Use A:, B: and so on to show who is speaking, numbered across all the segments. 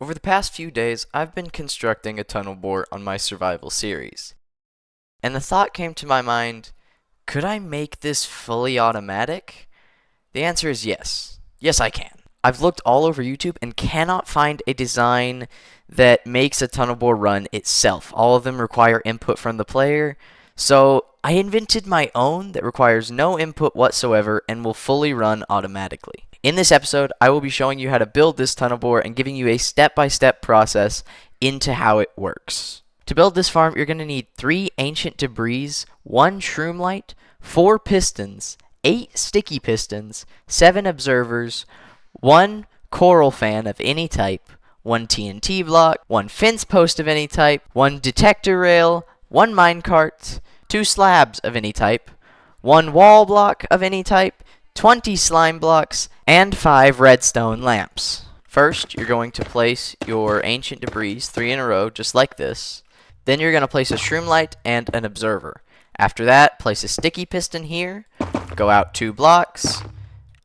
A: Over the past few days, I've been constructing a tunnel bore on my survival series. And the thought came to my mind, could I make this fully automatic? The answer is yes. Yes, I can. I've looked all over YouTube and cannot find a design that makes a tunnel bore run itself. All of them require input from the player. So I invented my own that requires no input whatsoever and will fully run automatically. In this episode, I will be showing you how to build this tunnel bore and giving you a step-by-step process into how it works. To build this farm, you're going to need 3 ancient debris, 1 shroom light, 4 pistons, 8 sticky pistons, 7 observers, 1 coral fan of any type, 1 TNT block, 1 fence post of any type, 1 detector rail, 1 minecart, 2 slabs of any type, 1 wall block of any type, 20 slime blocks, and 5 redstone lamps. First, you're going to place your ancient debris 3 in a row, just like this. Then you're going to place a shroom light and an observer. After that, place a sticky piston here, go out 2 blocks,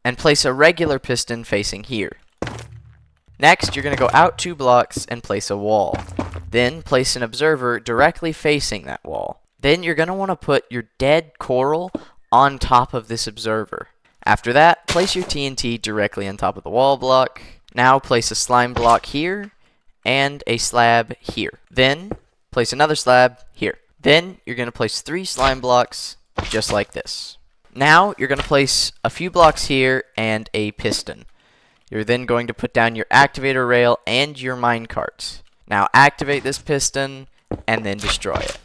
A: and place a regular piston facing here. Next, you're going to go out 2 blocks and place a wall. Then, place an observer directly facing that wall. Then, you're going to want to put your dead coral on top of this observer. After that, place your TNT directly on top of the wall block. Now, place a slime block here and a slab here. Then, place another slab here. Then, you're going to place 3 slime blocks just like this. Now, you're going to place a few blocks here and a piston. You're then going to put down your activator rail and your minecart. Now, activate this piston and then destroy it.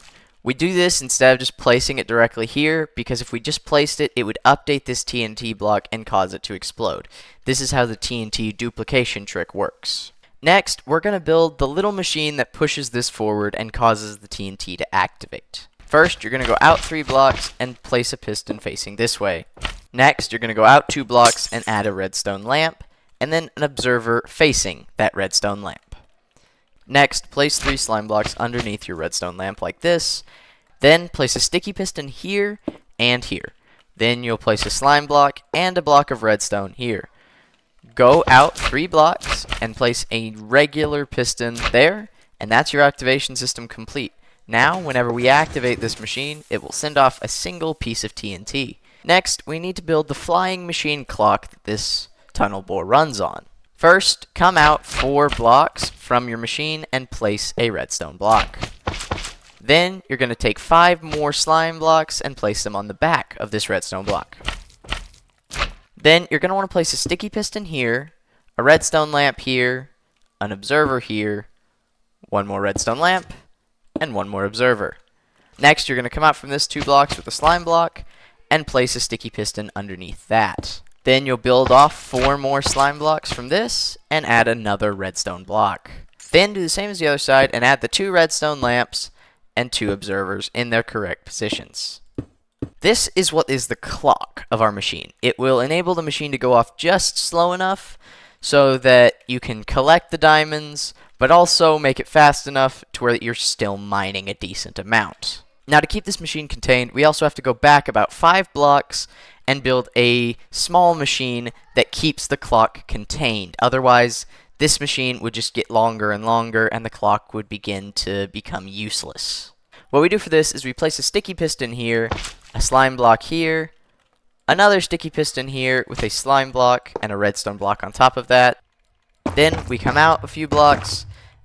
A: We do this instead of just placing it directly here, because if we just placed it, it would update this TNT block and cause it to explode. This is how the TNT duplication trick works. Next, we're going to build the little machine that pushes this forward and causes the TNT to activate. First, you're going to go out 3 blocks and place a piston facing this way. Next, you're going to go out 2 blocks and add a redstone lamp, and then an observer facing that redstone lamp. Next, place 3 slime blocks underneath your redstone lamp like this. Then, place a sticky piston here and here. Then, you'll place a slime block and a block of redstone here. Go out 3 blocks and place a regular piston there, and that's your activation system complete. Now, whenever we activate this machine, it will send off a single piece of TNT. Next, we need to build the flying machine clock that this tunnel bore runs on. First, come out 4 blocks from your machine and place a redstone block. Then, you're going to take 5 more slime blocks and place them on the back of this redstone block. Then, you're going to want to place a sticky piston here, a redstone lamp here, an observer here, 1 more redstone lamp, and 1 more observer. Next, you're going to come out from this 2 blocks with a slime block and place a sticky piston underneath that. Then you'll build off 4 more slime blocks from this and add another redstone block. Then do the same as the other side and add the 2 redstone lamps and 2 observers in their correct positions. This is what is the clock of our machine. It will enable the machine to go off just slow enough so that you can collect the diamonds, but also make it fast enough to where you're still mining a decent amount. Now, to keep this machine contained, we also have to go back about 5 blocks and build a small machine that keeps the clock contained. Otherwise, this machine would just get longer and longer, and the clock would begin to become useless. What we do for this is we place a sticky piston here, a slime block here, another sticky piston here with a slime block and a redstone block on top of that. Then we come out a few blocks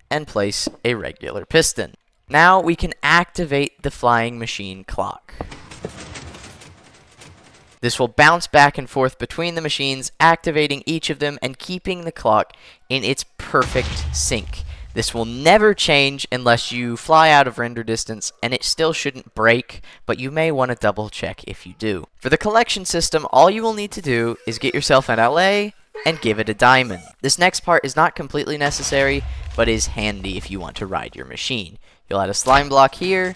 A: and place a regular piston. Now we can activate the flying machine clock. This will bounce back and forth between the machines, activating each of them and keeping the clock in its perfect sync. This will never change unless you fly out of render distance, and it still shouldn't break, but you may want to double check if you do. For the collection system, all you will need to do is get yourself an LA and give it a diamond. This next part is not completely necessary, but is handy if you want to ride your machine. You'll add a slime block here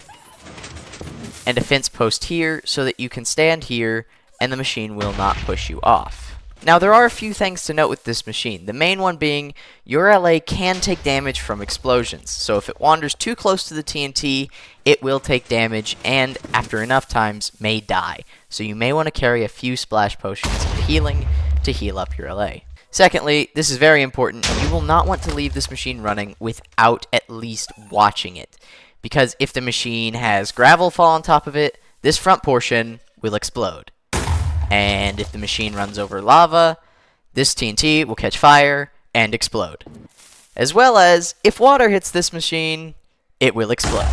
A: and a fence post here so that you can stand here and the machine will not push you off. Now, there are a few things to note with this machine. The main one being, your LA can take damage from explosions. So if it wanders too close to the TNT, it will take damage and, after enough times, may die. So you may want to carry a few splash potions of healing to heal up your LA. Secondly, this is very important, you will not want to leave this machine running without at least watching it. Because if the machine has gravel fall on top of it, this front portion will explode. And if the machine runs over lava, this TNT will catch fire and explode. As well as, if water hits this machine, it will explode.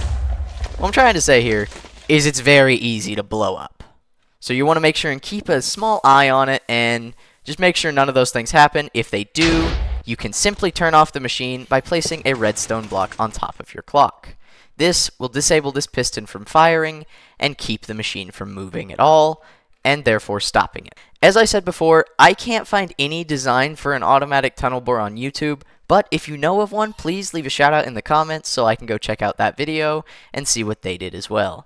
A: What I'm trying to say here is it's very easy to blow up. So you want to make sure and keep a small eye on it and just make sure none of those things happen. If they do, you can simply turn off the machine by placing a redstone block on top of your clock. This will disable this piston from firing and keep the machine from moving at all, and therefore stopping it. As I said before, I can't find any design for an automatic tunnel bore on YouTube, but if you know of one, please leave a shout out in the comments so I can go check out that video and see what they did as well.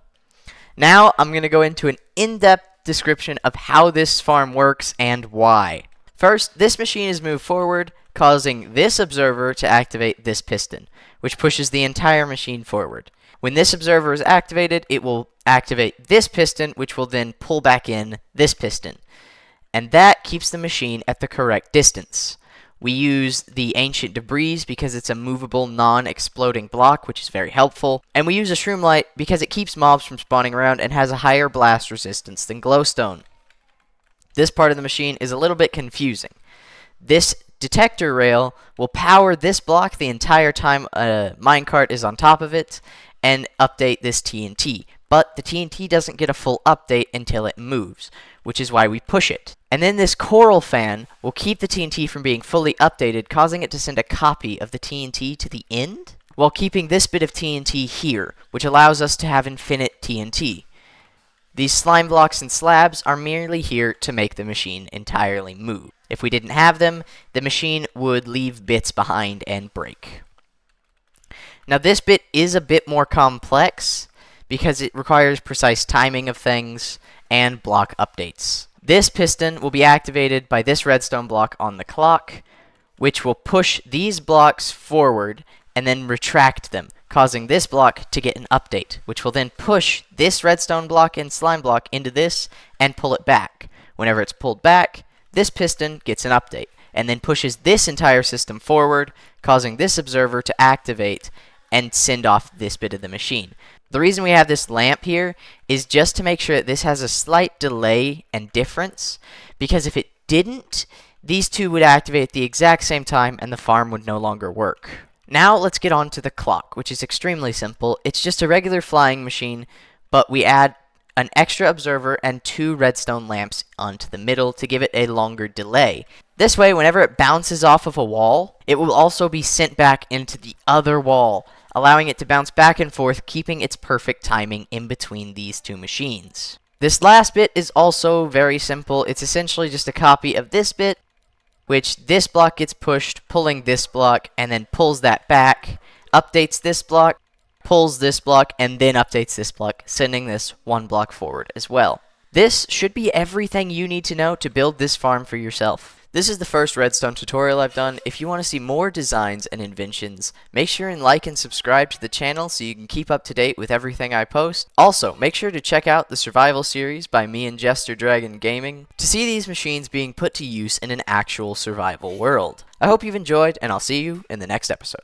A: Now I'm going to go into an in-depth description of how this farm works and why. First, this machine is moved forward, causing this observer to activate this piston, which pushes the entire machine forward. When this observer is activated, it will activate this piston, which will then pull back in this piston. And that keeps the machine at the correct distance. We use the ancient debris because it's a movable, non-exploding block, which is very helpful. And we use a shroom light because it keeps mobs from spawning around and has a higher blast resistance than glowstone. This part of the machine is a little bit confusing. This detector rail will power this block the entire time a minecart is on top of it and update this TNT. But the TNT doesn't get a full update until it moves, which is why we push it. And then this coral fan will keep the TNT from being fully updated, causing it to send a copy of the TNT to the end, while keeping this bit of TNT here, which allows us to have infinite TNT. These slime blocks and slabs are merely here to make the machine entirely move. If we didn't have them, the machine would leave bits behind and break. Now this bit is a bit more complex because it requires precise timing of things and block updates. This piston will be activated by this redstone block on the clock, which will push these blocks forward and then retract them, causing this block to get an update, which will then push this redstone block and slime block into this and pull it back. Whenever it's pulled back, this piston gets an update, and then pushes this entire system forward, causing this observer to activate and send off this bit of the machine. The reason we have this lamp here is just to make sure that this has a slight delay and difference, because if it didn't, these two would activate at the exact same time and the farm would no longer work. Now let's get on to the clock, which is extremely simple. It's just a regular flying machine, but we add an extra observer and 2 redstone lamps onto the middle to give it a longer delay. This way, whenever it bounces off of a wall, it will also be sent back into the other wall, allowing it to bounce back and forth, keeping its perfect timing in between these two machines. This last bit is also very simple. It's essentially just a copy of this bit, which this block gets pushed, pulling this block, and then pulls that back, updates this block, pulls this block, and then updates this block, sending this one block forward as well. This should be everything you need to know to build this farm for yourself. This is the first redstone tutorial I've done. If you want to see more designs and inventions, make sure and like and subscribe to the channel so you can keep up to date with everything I post. Also, make sure to check out the survival series by me and Jester Dragon Gaming to see these machines being put to use in an actual survival world. I hope you've enjoyed, and I'll see you in the next episode.